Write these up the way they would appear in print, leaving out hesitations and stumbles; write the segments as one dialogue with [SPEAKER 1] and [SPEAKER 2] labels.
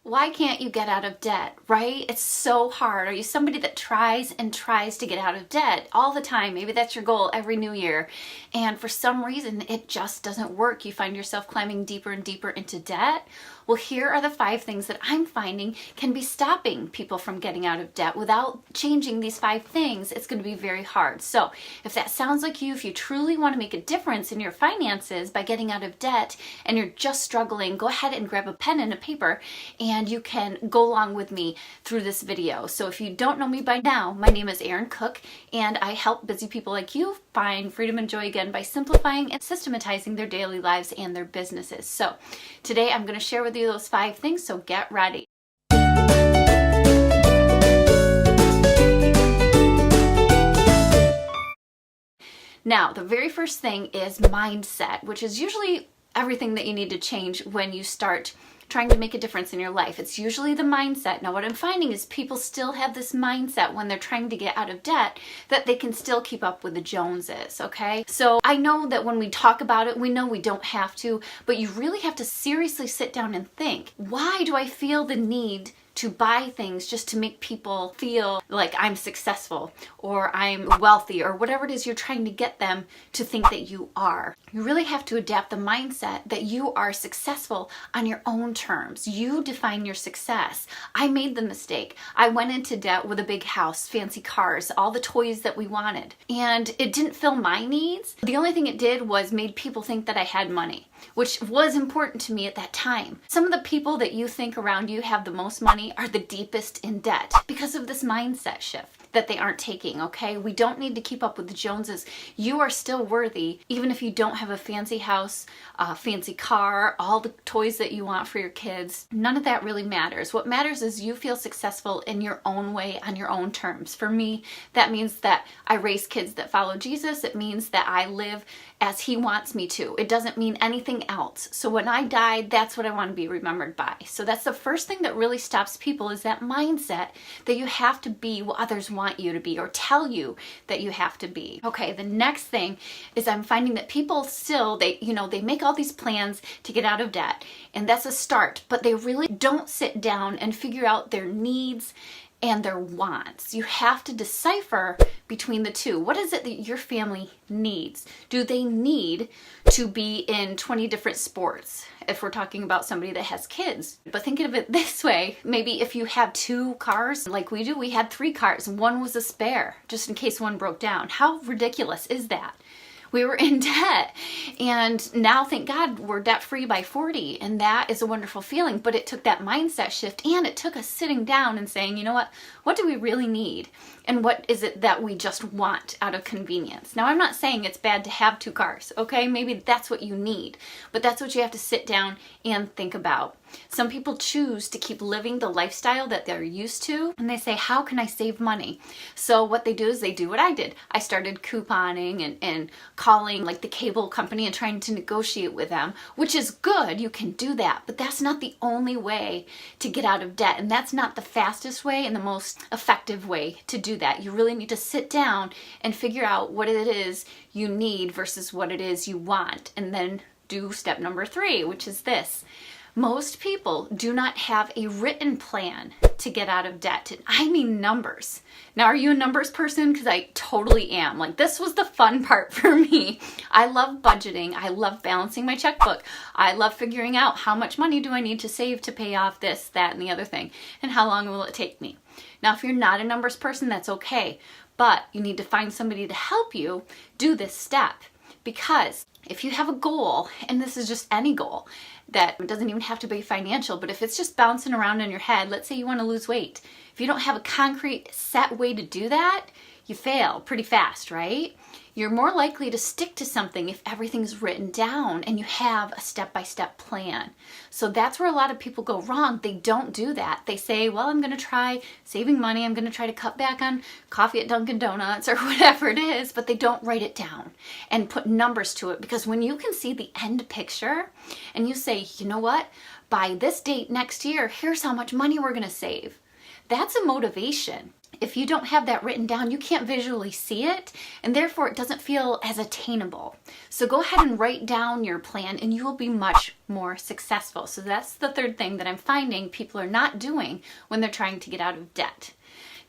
[SPEAKER 1] Why can't you get out of debt, right? It's so hard. Are you somebody that tries and tries to get out of debt all the time? Maybe that's your goal every new year. And for some reason, it just doesn't work. You find yourself climbing deeper and deeper into debt. Well, here are the 5 things that I'm finding can be stopping people from getting out of debt. Without changing these 5 things, it's going to be very hard. So if that sounds like you, if you truly want to make a difference in your finances by getting out of debt and you're just struggling, go ahead and grab a pen and a paper and you can go along with me through this video. So if you don't know me by now, my name is Erin Cook and I help busy people like you find freedom and joy again by simplifying and systematizing their daily lives and their businesses. So today I'm going to share with you those 5 things, so get ready. Now, the very first thing is mindset, which is usually everything that you need to change when you start trying to make a difference in your life. It's usually the mindset. Now, what I'm finding is people still have this mindset when they're trying to get out of debt that they can still keep up with the Joneses, okay? So I know that when we talk about it, we know we don't have to, but you really have to seriously sit down and think, why do I feel the need to buy things just to make people feel like I'm successful or I'm wealthy or whatever it is you're trying to get them to think that you are? You really have to adapt the mindset that you are successful on your own terms. You define your success. I made the mistake. I went into debt with a big house, fancy cars, all the toys that we wanted, and it didn't fill my needs. The only thing it did was made people think that I had money, which was important to me at that time. Some of the people that you think around you have the most money are the deepest in debt because of this mindset shift that they aren't taking, okay? We don't need to keep up with the Joneses. You are still worthy, even if you don't have a fancy house, a fancy car, all the toys that you want for your kids. None of that really matters. What matters is you feel successful in your own way, on your own terms. For me, that means that I raise kids that follow Jesus. It means that I live as He wants me to. It doesn't mean anything else. So when I die, that's what I want to be remembered by. So that's the first thing that really stops people, is that mindset that you have to be what others want you to be or tell you that you have to be. Okay, the next thing is I'm finding that people still, they make all these plans to get out of debt, and that's a start, but they really don't sit down and figure out their needs and their wants. You have to decipher between the two. What is it that your family needs? Do they need to be in 20 different sports? If we're talking about somebody that has kids. But think of it this way, maybe if you have 2 cars, like we do, we had 3 cars and one was a spare, just in case one broke down. How ridiculous is that? We were in debt, and now, thank God, we're debt-free by 40, and that is a wonderful feeling, but it took that mindset shift, and it took us sitting down and saying, you know what do we really need, and what is it that we just want out of convenience? Now, I'm not saying it's bad to have 2 cars, okay? Maybe that's what you need, but that's what you have to sit down and think about. Some people choose to keep living the lifestyle that they're used to, and they say, how can I save money? So what they do is they do what I did. I started couponing and calling like the cable company and trying to negotiate with them, which is good. You can do that, but that's not the only way to get out of debt, and that's not the fastest way and the most effective way to do that. You really need to sit down and figure out what it is you need versus what it is you want, and then do step number 3, which is this. Most people do not have a written plan to get out of debt. And I mean numbers. Now, are you a numbers person? Because I totally am. Like, this was the fun part for me. I love budgeting. I love balancing my checkbook. I love figuring out how much money do I need to save to pay off this, that, and the other thing, and how long will it take me. Now, if you're not a numbers person, that's okay. But you need to find somebody to help you do this step. Because if you have a goal, and this is just any goal, that it doesn't even have to be financial, but if it's just bouncing around in your head, let's say you want to lose weight. If you don't have a concrete set way to do that, you fail pretty fast, right? You're more likely to stick to something if everything's written down and you have a step-by-step plan. So that's where a lot of people go wrong. They don't do that. They say, well, I'm going to try saving money. I'm going to try to cut back on coffee at Dunkin' Donuts or whatever it is, but they don't write it down and put numbers to it. Because when you can see the end picture and you say, you know what, by this date next year, here's how much money we're going to save. That's a motivation. If you don't have that written down, you can't visually see it, and therefore it doesn't feel as attainable. So go ahead and write down your plan and you will be much more successful. So that's the third thing that I'm finding people are not doing when they're trying to get out of debt.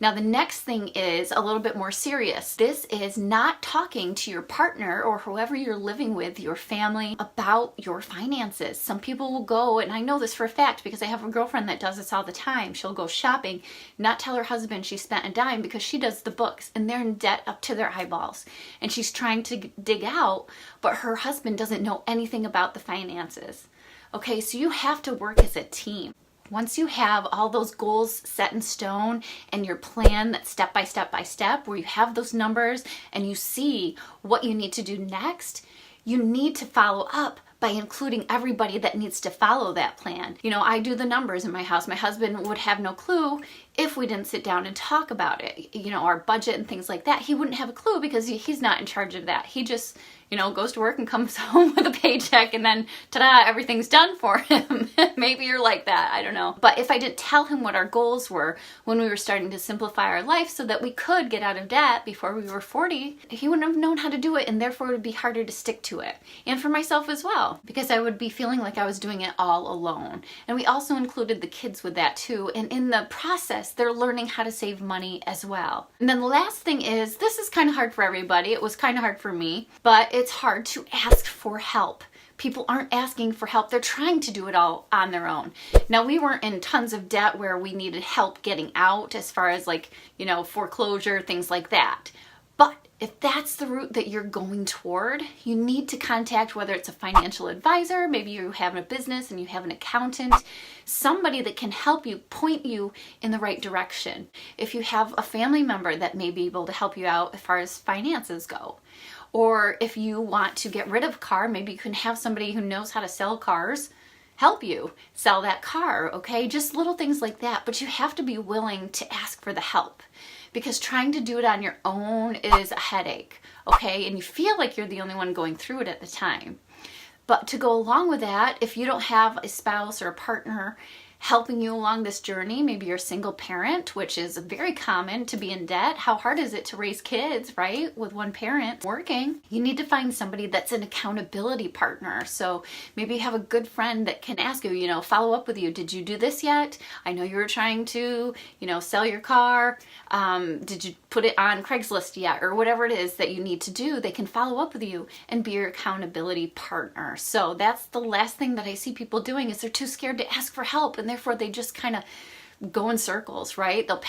[SPEAKER 1] Now, the next thing is a little bit more serious. This is not talking to your partner or whoever you're living with, your family, about your finances. Some people will go, and I know this for a fact because I have a girlfriend that does this all the time. She'll go shopping, not tell her husband she spent a dime because she does the books and they're in debt up to their eyeballs. And she's trying to dig out, but her husband doesn't know anything about the finances. Okay, so you have to work as a team. Once you have all those goals set in stone and your plan that's step by step by step, where you have those numbers and you see what you need to do next, you need to follow up by including everybody that needs to follow that plan. You know, I do the numbers in my house. My husband would have no clue if we didn't sit down and talk about it. You know, our budget and things like that. He wouldn't have a clue because he's not in charge of that. He just, you know, goes to work and comes home with a paycheck and then ta-da, everything's done for him. Maybe you're like that, I don't know. But if I didn't tell him what our goals were when we were starting to simplify our life so that we could get out of debt before we were 40, he wouldn't have known how to do it, and therefore it would be harder to stick to it. And for myself as well, because I would be feeling like I was doing it all alone. And we also included the kids with that too. And in the process, they're learning how to save money as well. And then the last thing is, this is kind of hard for everybody. It was kind of hard for me, but it's hard to ask for help. People aren't asking for help. They're trying to do it all on their own. Now, we weren't in tons of debt where we needed help getting out as far as like, you know, foreclosure, things like that. But if that's the route that you're going toward, you need to contact, whether it's a financial advisor, maybe you have a business and you have an accountant, somebody that can help you, point you in the right direction. If you have a family member that may be able to help you out as far as finances go. Or if you want to get rid of a car, maybe you can have somebody who knows how to sell cars help you sell that car, okay? Just little things like that. But you have to be willing to ask for the help, because trying to do it on your own is a headache, okay? And you feel like you're the only one going through it at the time. But to go along with that, if you don't have a spouse or a partner helping you along this journey, maybe you're a single parent, which is very common to be in debt. How hard is it to raise kids, right? With one parent working. You need to find somebody that's an accountability partner. So maybe you have a good friend that can ask you, you know, follow up with you. Did you do this yet? I know you were trying to, you know, sell your car. Did you put it on Craigslist yet? Or whatever it is that you need to do, they can follow up with you and be your accountability partner. So that's the last thing that I see people doing, is they're too scared to ask for help, and therefore they just kind of go in circles, right? They'll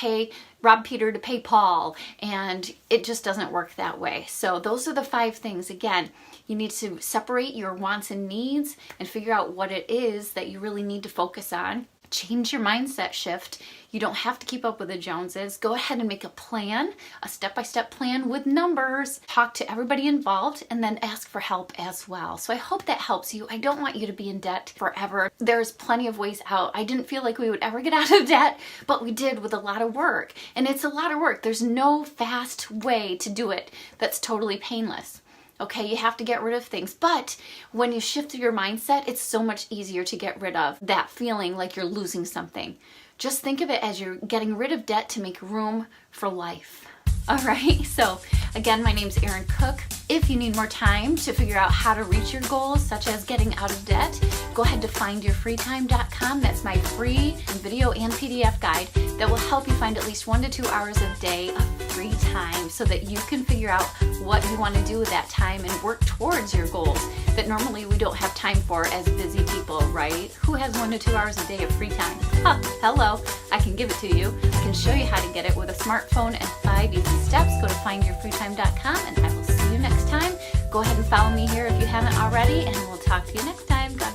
[SPEAKER 1] rob Peter to pay Paul, and it just doesn't work that way. So those are the 5 things. Again, you need to separate your wants and needs and figure out what it is that you really need to focus on. Change your mindset shift. You don't have to keep up with the Joneses. Go ahead and make a plan, a step-by-step plan with numbers. Talk to everybody involved and then ask for help as well. So I hope that helps you. I don't want you to be in debt forever. There's plenty of ways out. I didn't feel like we would ever get out of debt, but we did with a lot of work. And it's a lot of work. There's no fast way to do it that's totally painless. Okay, you have to get rid of things. But when you shift your mindset, it's so much easier to get rid of that feeling like you're losing something. Just think of it as you're getting rid of debt to make room for life. All right, so again, my name's Erin Cook. If you need more time to figure out how to reach your goals, such as getting out of debt, go ahead to findyourfreetime.com. That's my free video and PDF guide that will help you find at least 1 to 2 hours a day of free time so that you can figure out what you want to do with that time and work towards your goals that normally we don't have time for as busy people, right? Who has 1 to 2 hours a day of free time? Hello, I can give it to you. I can show you how to get it with a smartphone and 5 easy steps. Go to findyourfreetime.com and I will see you next time. Go ahead and follow me here if you haven't already, and we'll talk to you next time. God